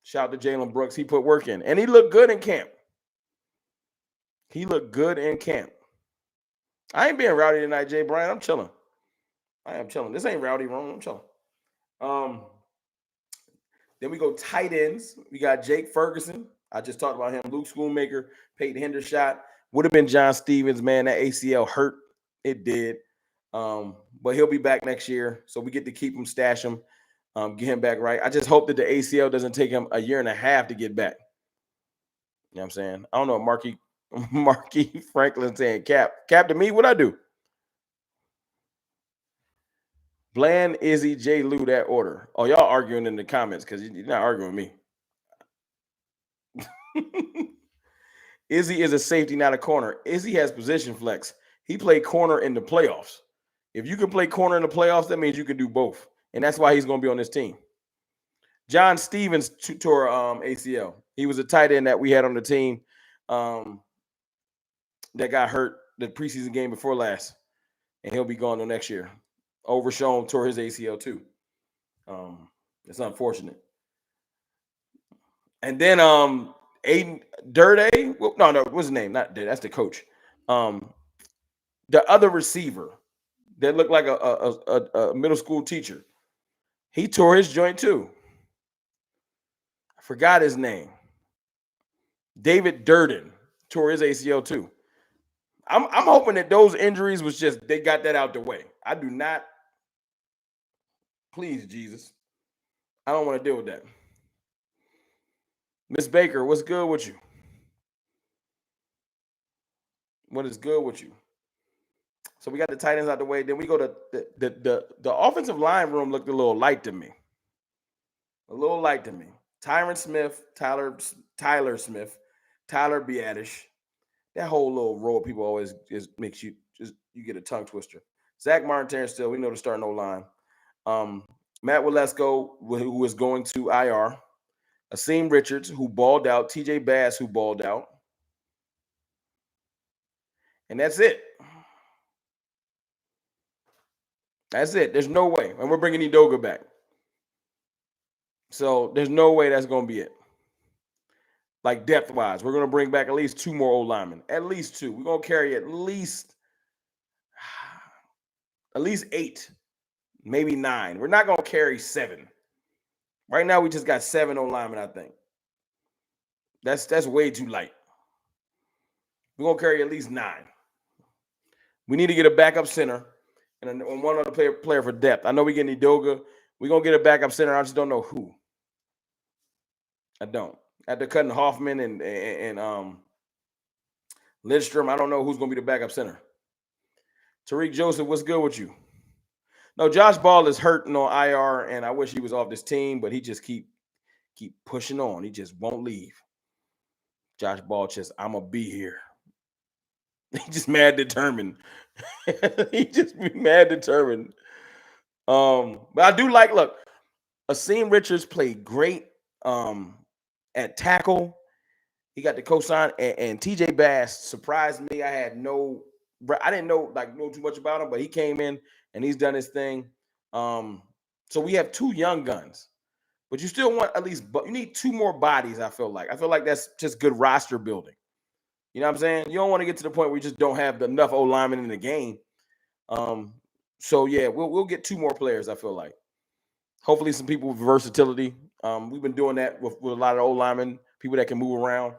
Shout out to Jalen Brooks. He put work in. And he looked good in camp. I ain't being rowdy tonight, Jay Bryant. I'm chilling. I am chilling. This ain't rowdy wrong. I'm chilling. Then we go tight ends. We got Jake Ferguson. I just talked about him. Luke Schoonmaker, Peyton Hendershot. Would have been John Stevens, man. That ACL hurt. It did. But he'll be back next year. So we get to keep him, stash him, get him back right. I just hope that the ACL doesn't take him a year and a half to get back. You know what I'm saying? I don't know. Marquis Franklin saying, Cap to me, what I do? Bland, Izzy, J. Lou, that order. Oh, y'all arguing in the comments because you're not arguing with me. Izzy is a safety, not a corner. Izzy has position flex. He played corner in the playoffs. If you can play corner in the playoffs, that means you can do both. And that's why he's going to be on this team. John Stevens tore ACL. He was a tight end that we had on the team that got hurt the preseason game before last. And he'll be gone the next year. Overshown tore his ACL too. It's unfortunate. And then Aiden Durde. No, what's his name? Not Durde. That's the coach. The other receiver that looked like a middle school teacher. He tore his joint too. I forgot his name. David Durden tore his ACL too. I'm hoping that those injuries was just they got that out the way. I do not. Please, Jesus. I don't want to deal with that. Miss Baker, what's good with you? What is good with you? So we got the tight ends out the way. Then we go to the offensive line room looked a little light to me. Tyron Smith, Tyler Smith, Tyler Biadish. That whole little row of people always just makes you get a tongue twister. Zach Martin, Terrence Steele, we know the starting O-line. Matt Walesko, who is going to IR. Asim Richards, who balled out. TJ Bass, who balled out. And that's it. There's no way. And we're bringing Edoga back. So there's no way that's going to be it. Like depth-wise, we're going to bring back at least 2 more old linemen. At least 2. We're going to carry at least 8, maybe 9. We're not going to carry 7. Right now, we just got 7 old linemen, I think. That's way too light. We're going to carry at least 9. We need to get a backup center and one other player for depth. I know we get Edoga. We're going to get a backup center. I just don't know who. I don't. After cutting Hoffman and Lindstrom, I don't know who's going to be the backup center. Tariq Joseph, what's good with you? No, Josh Ball is hurting on IR, and I wish he was off this team, but he just keep pushing on. He just won't leave. Josh Ball I'm going to be here. He just mad determined. He just be mad determined. But I do look, Asim Richards played great at tackle. He got the cosign, and TJ Bass surprised me. I didn't know too much about him, but he came in and he's done his thing. So we have 2 young guns, but you still want you need 2 more bodies. I feel like that's just good roster building. You know what I'm saying? You don't want to get to the point where you just don't have enough old linemen in the game. So yeah, we'll get 2 more players. I feel like hopefully some people with versatility. We've been doing that with a lot of old linemen, people that can move around.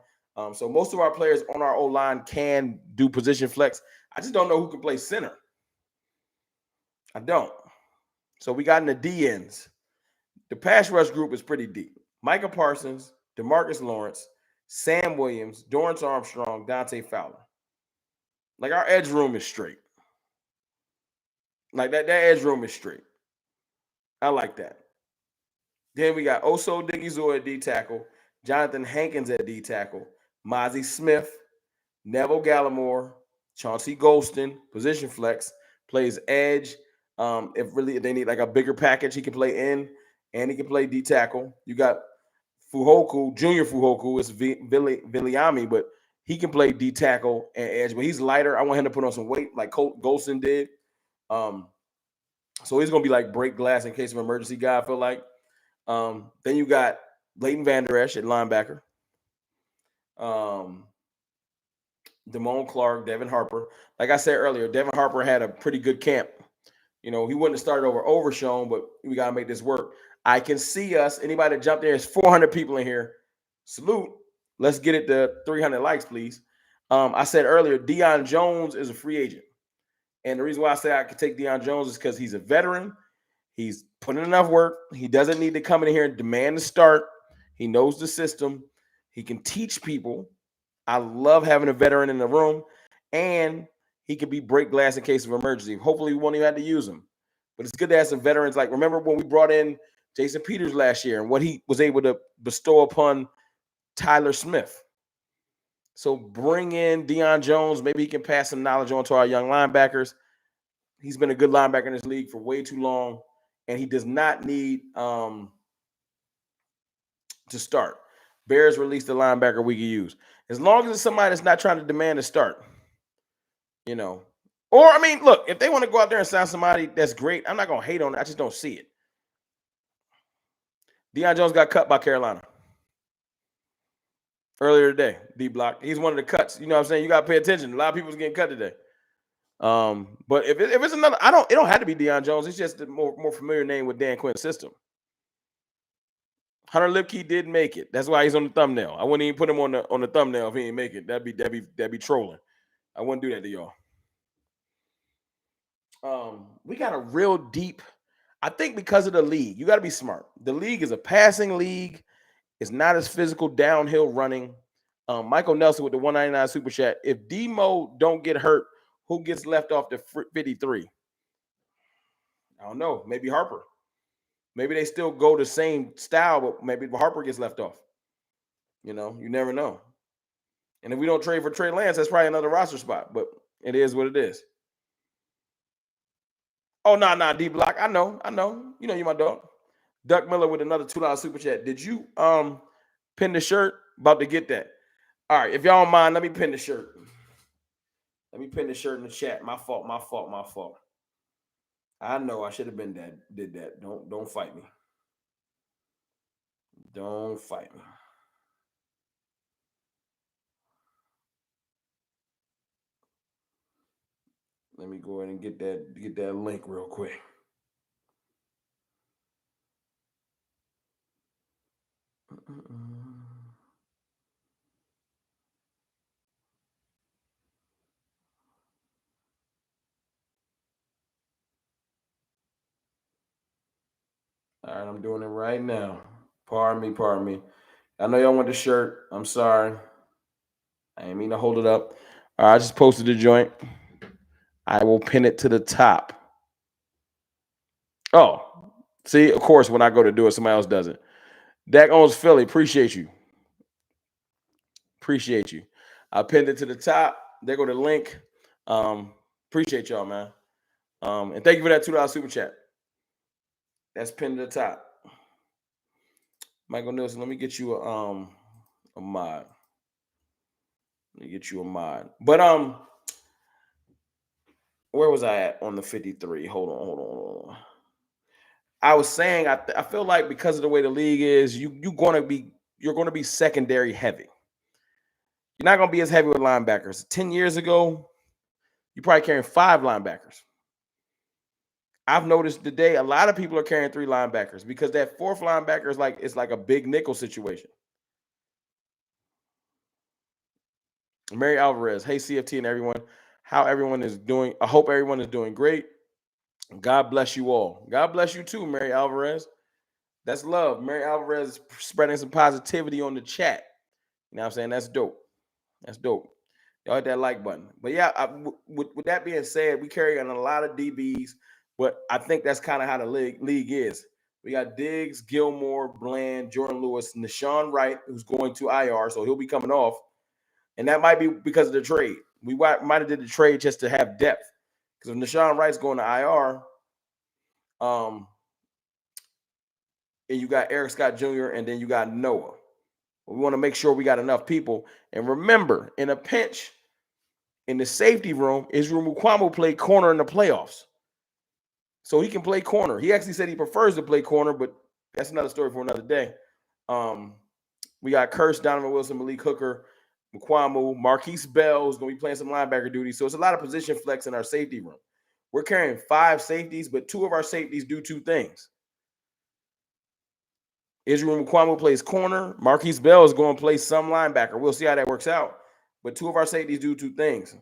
So most of our players on our old line can do position flex. I just don't know who can play center. I don't. So we got in the D ends. The pass rush group is pretty deep. Micah Parsons, DeMarcus Lawrence, Sam Williams, Dorrance Armstrong, Dante Fowler. Like our edge room is straight. Like that edge room is straight. I like that. Then we got Oso Digizua at D tackle, Jonathan Hankins at D tackle, Mozzie Smith, Neville Gallimore, Chauncey Golston, position flex, plays edge. If they need like a bigger package, he can play in and he can play D tackle. You got Fuhoku, Junior Fuhoku is Viliami, but he can play D tackle and edge, but he's lighter. I want him to put on some weight like Golston did. So he's gonna be like break glass in case of emergency guy, I feel like. Then you got Leighton Vander Esch at linebacker. Damone Clark, Devin Harper. Like I said earlier, Devin Harper had a pretty good camp. You know, he wouldn't have started over Overshown, but we got to make this work. I can see us. Anybody that jumped there, there's 400 people in here. Salute. Let's get it to 300 likes, please. I said earlier, Deion Jones is a free agent. And the reason why I say I could take Deion Jones is because he's a veteran. He's putting enough work. He doesn't need to come in here and demand to start. He knows the system. He can teach people. I love having a veteran in the room, and he can be break glass in case of emergency. Hopefully, we won't even have to use him. But it's good to have some veterans. Like, remember when we brought in Jason Peters last year and what he was able to bestow upon Tyler Smith. So bring in Deion Jones. Maybe he can pass some knowledge on to our young linebackers. He's been a good linebacker in this league for way too long, and he does not need to start. Bears released the linebacker we can use. As long as it's somebody that's not trying to demand to start, you know. Or, I mean, look, if they want to go out there and sign somebody, that's great. I'm not going to hate on it. I just don't see it. Deion Jones got cut by Carolina earlier today, D-Block. He's one of the cuts. You know what I'm saying? You got to pay attention. A lot of people's getting cut today. But if it's another, it don't have to be Deion Jones. It's just a more familiar name with Dan Quinn's system. Hunter Lipke didn't make it. That's why he's on the thumbnail. I wouldn't even put him on the thumbnail if he didn't make it. That'd be trolling. I wouldn't do that to y'all. We got a real deep. I think because of the league, you got to be smart. The league is a passing league. It's not as physical downhill running. Michael Nelson with the 199 super chat. If Demo don't get hurt, who gets left off the 53? I don't know. Maybe Harper. Maybe they still go the same style, but maybe Harper gets left off. You know, you never know. And if we don't trade for Trey Lance, that's probably another roster spot. But it is what it is. Oh, nah, D-Block. I know. You know you're my dog. Duck Miller with another $2 super chat. Did you pin the shirt? About to get that. All right, if y'all don't mind, let me pin the shirt. Let me pin the shirt in the chat. My fault. I know I should have been did that. Don't fight me. Don't fight me. Let me go ahead and get that link real quick. All right, I'm doing it right now. Pardon me. I know y'all want the shirt. I'm sorry. I didn't mean to hold it up. All right, I just posted the joint. I will pin it to the top. Oh, see, of course, when I go to do it, somebody else does it. Dak owns Philly. Appreciate you. I pinned it to the top. There go the link. Appreciate y'all, man. And thank you for that $2 super chat. That's pinned to the top. Michael Nielsen, let me get you a mod. But where was I at on the 53? Hold on. I was saying I feel like because of the way the league is, you're gonna be secondary heavy. You're not gonna be as heavy with linebackers. 10 years ago, you probably carrying 5 linebackers. I've noticed today a lot of people are carrying 3 linebackers because that fourth linebacker is like it's like a big nickel situation. Mary Alvarez, hey CFT and everyone, how everyone is doing. I hope everyone is doing great. God bless you all. God bless you too, Mary Alvarez. That's love. Mary Alvarez is spreading some positivity on the chat. You know what I'm saying? That's dope. That's dope. Y'all hit that like button. But yeah, with that being said, we carry on a lot of DBs, but I think that's kind of how the league is. We got Diggs, Gilmore, Bland, Jordan Lewis, Nashawn Wright, who's going to IR, so he'll be coming off. And that might be because of the trade. We might have did the trade just to have depth. Because if Nashawn Wright's going to IR, and you got Eric Scott Jr., and then you got Noah. We want to make sure we got enough people. And remember, in a pinch, in the safety room, Israel Mukuamu played corner in the playoffs. So he can play corner. He actually said he prefers to play corner, but that's another story for another day. We got Curse, Donovan Wilson, Malik Hooker, Mukuamu, Marquise Bell is going to be playing some linebacker duty. So it's a lot of position flex in our safety room. We're carrying 5 safeties, but 2 of our safeties do 2 things. Israel Mukuamu plays corner. Marquise Bell is going to play some linebacker. We'll see how that works out. But 2 of our safeties do 2 things.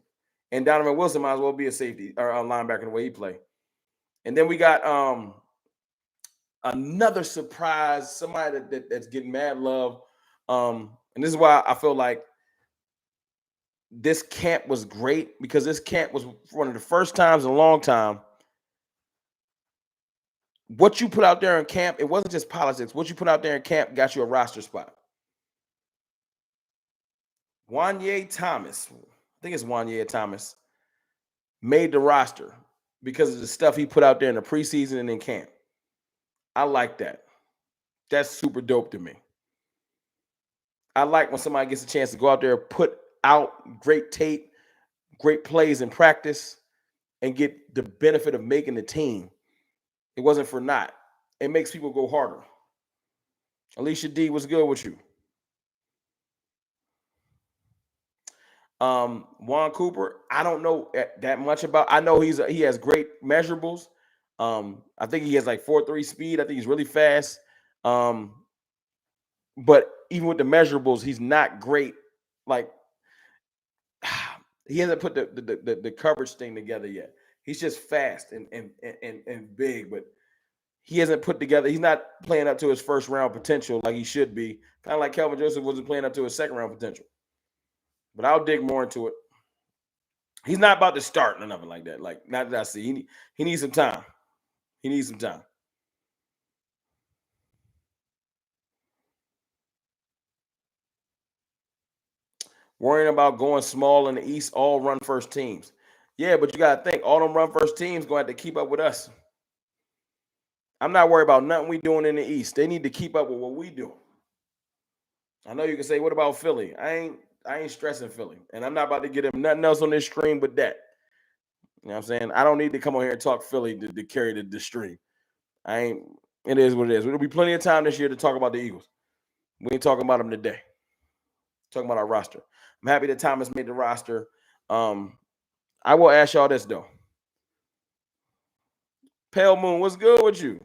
And Donovan Wilson might as well be a safety or a linebacker the way he play. And then we got another surprise, somebody that's getting mad love. And this is why I feel like this camp was great, because this camp was one of the first times in a long time. What you put out there in camp, it wasn't just politics. What you put out there in camp got you a roster spot. Wanye Thomas, I think it's Wanye Thomas, made the roster because of the stuff he put out there in the preseason and in camp. I like that. That's super dope to me. I like when somebody gets a chance to go out there, put out great tape, great plays in practice, and get the benefit of making the team. It wasn't for naught. It makes people go harder. Alicia D, what's good with you? Juan Cooper, I don't know that much about. I know he has great measurables. I think he has like 4.3 speed. I think he's really fast. But even with the measurables, he's not great. Like he hasn't put the coverage thing together yet. He's just fast and big, but he hasn't put together. He's not playing up to his first round potential like he should be. Kind of like Kelvin Joseph wasn't playing up to his second round potential. But I'll dig more into it. He's not about to start or nothing like that. Like, not that I see. He needs some time. He needs some time. Worrying about going small in the East, all run first teams. Yeah, but you got to think, all them run first teams going to have to keep up with us. I'm not worried about nothing we doing in the East. They need to keep up with what we do. I know you can say, what about Philly? I ain't stressing Philly. And I'm not about to get him nothing else on this stream but that. You know what I'm saying? I don't need to come on here and talk Philly to carry the stream. It is what it is. There'll be plenty of time this year to talk about the Eagles. We ain't talking about them today. Talking about our roster. I'm happy that Thomas made the roster. I will ask y'all this though. Pale Moon, what's good with you?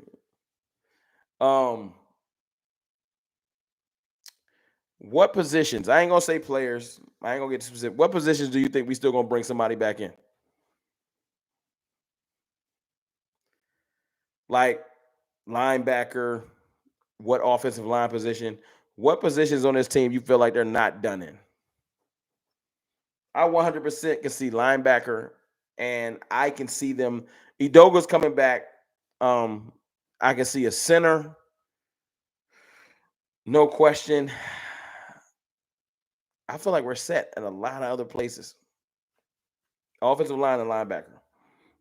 What positions? I ain't gonna say players. I ain't gonna get specific. What positions do you think we still gonna bring somebody back in? Like linebacker, what offensive line position? What positions on this team you feel like they're not done in? I 100% can see linebacker, and I can see them. Idoga's coming back. I can see a center, no question. I feel like we're set in a lot of other places. Offensive line and linebacker.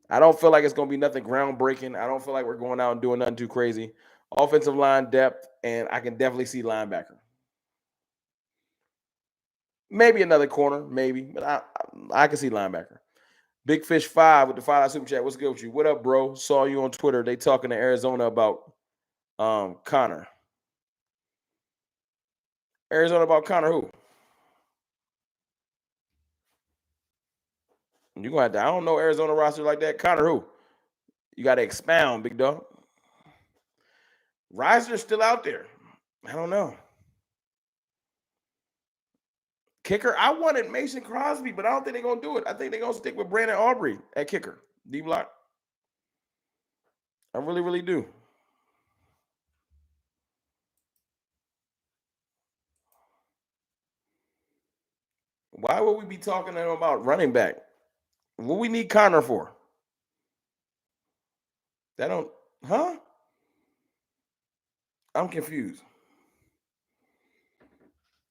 I don't feel like it's going to be nothing groundbreaking. I don't feel like we're going out and doing nothing too crazy. Offensive line depth, and I can definitely see linebacker. Maybe another corner, maybe, but I can see linebacker. Big Fish 5 with the $5 super chat. What's good with you? What up, bro? Saw you on Twitter. They talking to Arizona about Connor. Arizona about Connor who? You're gonna have to, I don't know Arizona roster like that. Connor who? You got to expound, big dog. Riser's still out there. I don't know. Kicker, I wanted Mason Crosby, but I don't think they're going to do it. I think they're going to stick with Brandon Aubrey at kicker. D-block. I really, really do. Why would we be talking to them about running back? What we need Connor for? That don't, huh? I'm confused.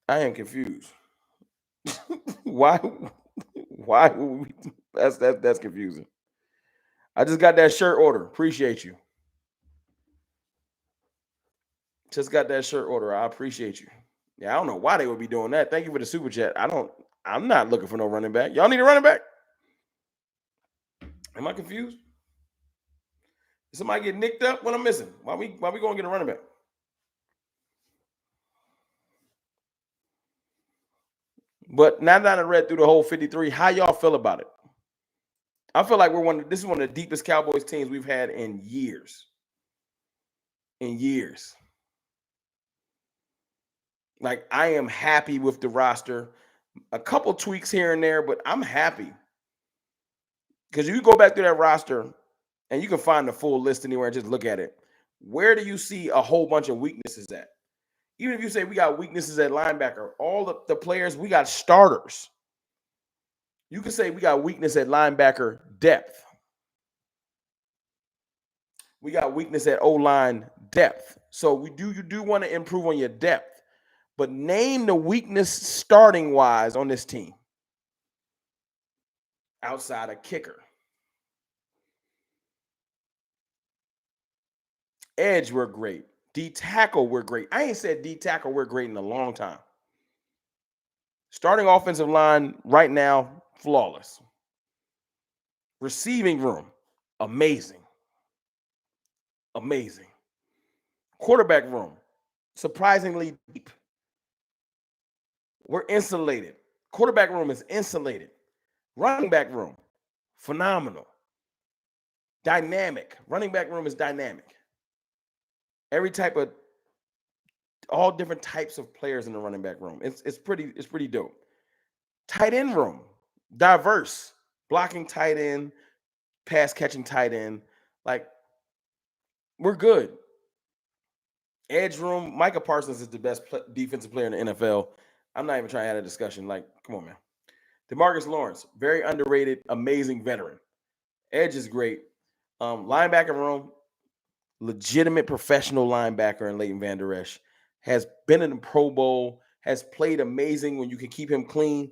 I am confused. Why? Why would we? That's confusing. I just got that shirt order. Appreciate you. Just got that shirt order. I appreciate you. Yeah, I don't know why they would be doing that. Thank you for the super chat. I'm not looking for no running back. Y'all need a running back? Am I confused? Did somebody get nicked up? What I'm missing? Why we going to get a running back? But now that I read through the whole 53, how y'all feel about it? I feel like this is one of the deepest Cowboys teams we've had in years. In years. Like, I am happy with the roster. A couple tweaks here and there, but I'm happy. Because you go back through that roster and you can find the full list anywhere and just look at it. Where do you see a whole bunch of weaknesses at? Even if you say we got weaknesses at linebacker, all of the players, we got starters. You can say we got weakness at linebacker depth. We got weakness at O-line depth. So you do want to improve on your depth. But name the weakness starting wise on this team. Outside of kicker. Edge, we're great. D tackle, we're great. I ain't said D tackle, we're great in a long time. Starting offensive line right now, flawless. Receiving room, amazing. Amazing. Quarterback room, surprisingly deep. We're insulated. Quarterback room is insulated. Running back room, phenomenal. Dynamic. Running back room is dynamic. Every type of, all different types of players in the running back room. It's pretty dope. Tight end room, diverse. Blocking tight end, pass catching tight end. Like, we're good. Edge room, Micah Parsons is the best defensive player in the NFL. I'm not even trying to have a discussion. Like, come on, man. DeMarcus Lawrence, very underrated, amazing veteran. Edge is great. Linebacker room, legitimate professional linebacker in Leighton Van Der Esch. Has been in the Pro Bowl, has played amazing when you can keep him clean.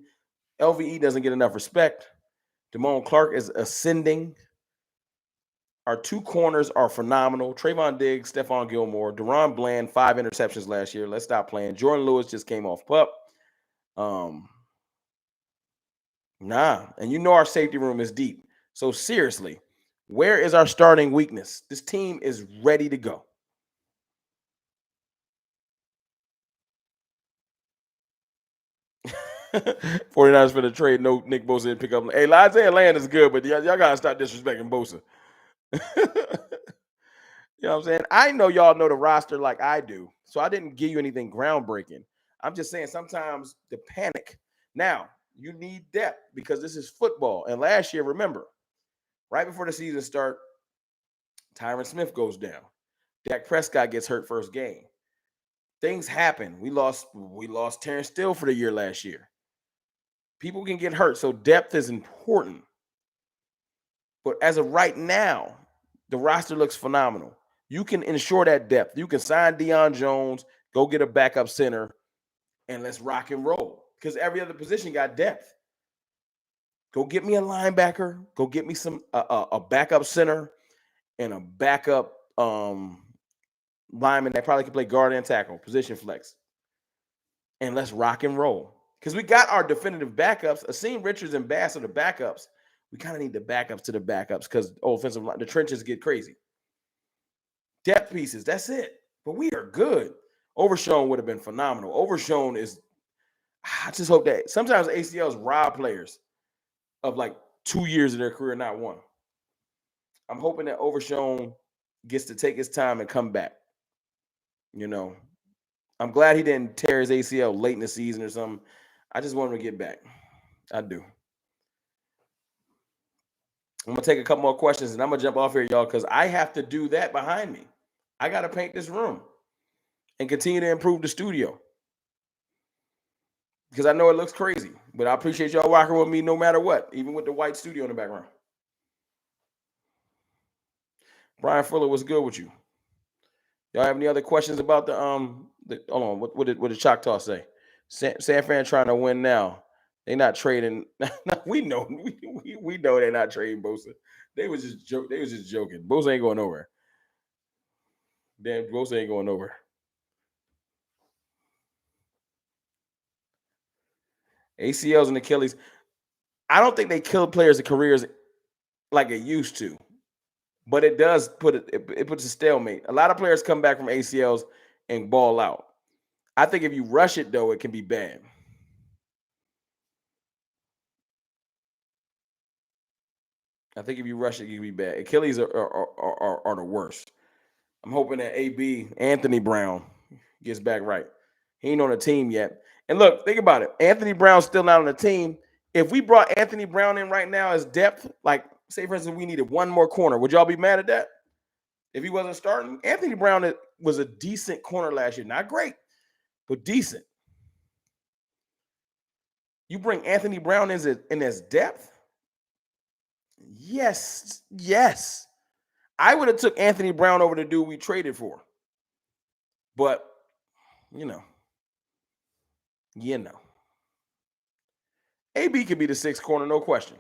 LVE doesn't get enough respect. Damone Clark is ascending. Our two corners are phenomenal. Trayvon Diggs, Stephon Gilmore, Deron Bland, 5 interceptions last year. Let's stop playing. Jordan Lewis just came off PUP. And you know our safety room is deep. So seriously, where is our starting weakness? This team is ready to go. $49 for the trade. No, Nick Bosa didn't pick up. Hey, Isaiah Land is good, but y'all got to stop disrespecting Bosa. You know what I'm saying? I know y'all know the roster like I do, so I didn't give you anything groundbreaking. I'm just saying sometimes the panic. Now, you need depth because this is football. And last year, remember, right before the season start, Tyron Smith goes down. Dak Prescott gets hurt first game. Things happen. We lost Terrence Steele for the year last year. People can get hurt, so depth is important. But as of right now, the roster looks phenomenal. You can ensure that depth. You can sign Deion Jones, go get a backup center, and let's rock and roll. Because every other position got depth. Go get me a linebacker. Go get me a backup center and a backup lineman that probably can play guard and tackle, position flex. And let's rock and roll. Because we got our definitive backups. Asim Richards and Bass are the backups. We kind of need the backups to the backups because offensive line, the trenches get crazy. Depth pieces, that's it. But we are good. Overshown would have been phenomenal. Overshown is, I just hope that sometimes ACLs rob players of like 2 years of their career, not one. I'm hoping that Overshown gets to take his time and come back. You know, I'm glad he didn't tear his ACL late in the season or something. I just want him to get back. I do. I'm gonna take a couple more questions and I'm gonna jump off here, y'all, because I have to do that behind me. I gotta paint this room and continue to improve the studio because I know it looks crazy, but I appreciate y'all rocking with me no matter what, even with the white studio in the background. Brian Fuller, what's good with you? Y'all have any other questions about the hold on, what did Choctaw say? San Fran trying to win now. They not trading. we know we know they're not trading Bosa. They was just joking. Bosa ain't going nowhere. Damn, Bosa ain't going nowhere. ACLs and Achilles. I don't think they kill players' careers like it used to, but it does it puts a stalemate. A lot of players come back from ACLs and ball out. I think if you rush it though, it can be bad. I think if you rush it, it can be bad. Achilles are the worst. I'm hoping that AB Anthony Brown gets back right. He ain't on the team yet. And look, think about it. Anthony Brown's still not on the team. If we brought Anthony Brown in right now as depth, like say for instance, we needed one more corner, would y'all be mad at that? If he wasn't starting, Anthony Brown was a decent corner last year. Not great, but decent. You bring Anthony Brown in as depth? Yes. I would have took Anthony Brown over the dude we traded for. But, you know. AB could be the sixth corner, no question.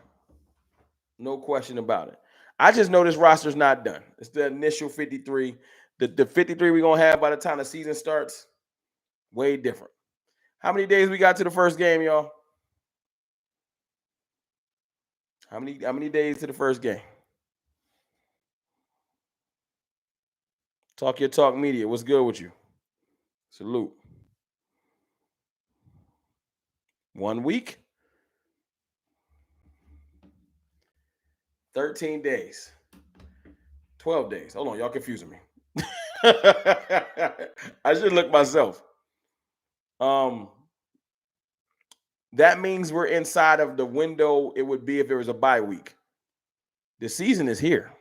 No question about it. I just know this roster's not done. It's the initial 53. The 53 we're going to have by the time the season starts, way different. How many days we got to the first game, y'all? How many days to the first game? Talk Your Talk Media. What's good with you? Salute. 1 week? 13 days. 12 days. Hold on, y'all confusing me. I should look myself. That means we're inside of the window it would be if there was a bye week. The season is here.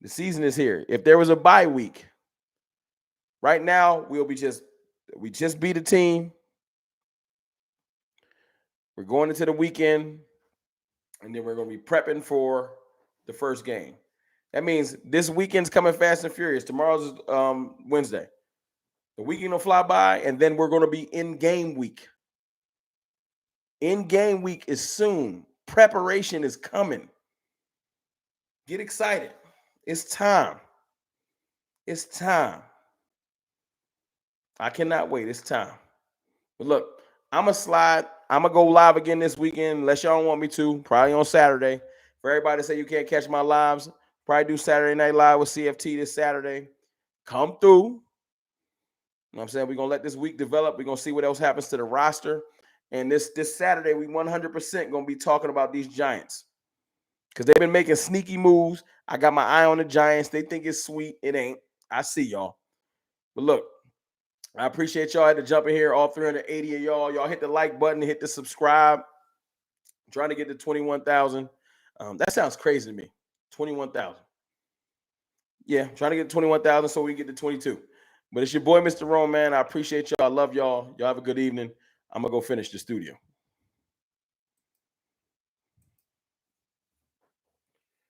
The season is here. If there was a bye week, right now we just beat a team. We're going into the weekend, and then we're going to be prepping for the first game. That means this weekend's coming fast and furious. Tomorrow's Wednesday. The weekend will fly by, and then we're going to be in game week. In game week is soon. Preparation is coming. Get excited. It's time. It's time. I cannot wait. It's time. But look, I'm going to slide. I'm going to go live again this weekend, unless y'all don't want me to. Probably on Saturday. For everybody to say you can't catch my lives, probably do Saturday Night Live with CFT this Saturday. Come through. You know what I'm saying? We're going to let this week develop. We're going to see what else happens to the roster. And this Saturday, we 100% going to be talking about these Giants. Because they've been making sneaky moves. I got my eye on the Giants. They think it's sweet. It ain't. I see y'all. But look, I appreciate y'all. I had to jump in here, all 380 of y'all. Y'all hit the like button, hit the subscribe. I'm trying to get to 21,000. That sounds crazy to me. 21,000. Yeah, trying to get to 21,000 so we can get to 22. But it's your boy, Mr. Rome, man. I appreciate y'all. I love y'all. Y'all have a good evening. I'm going to go finish the studio.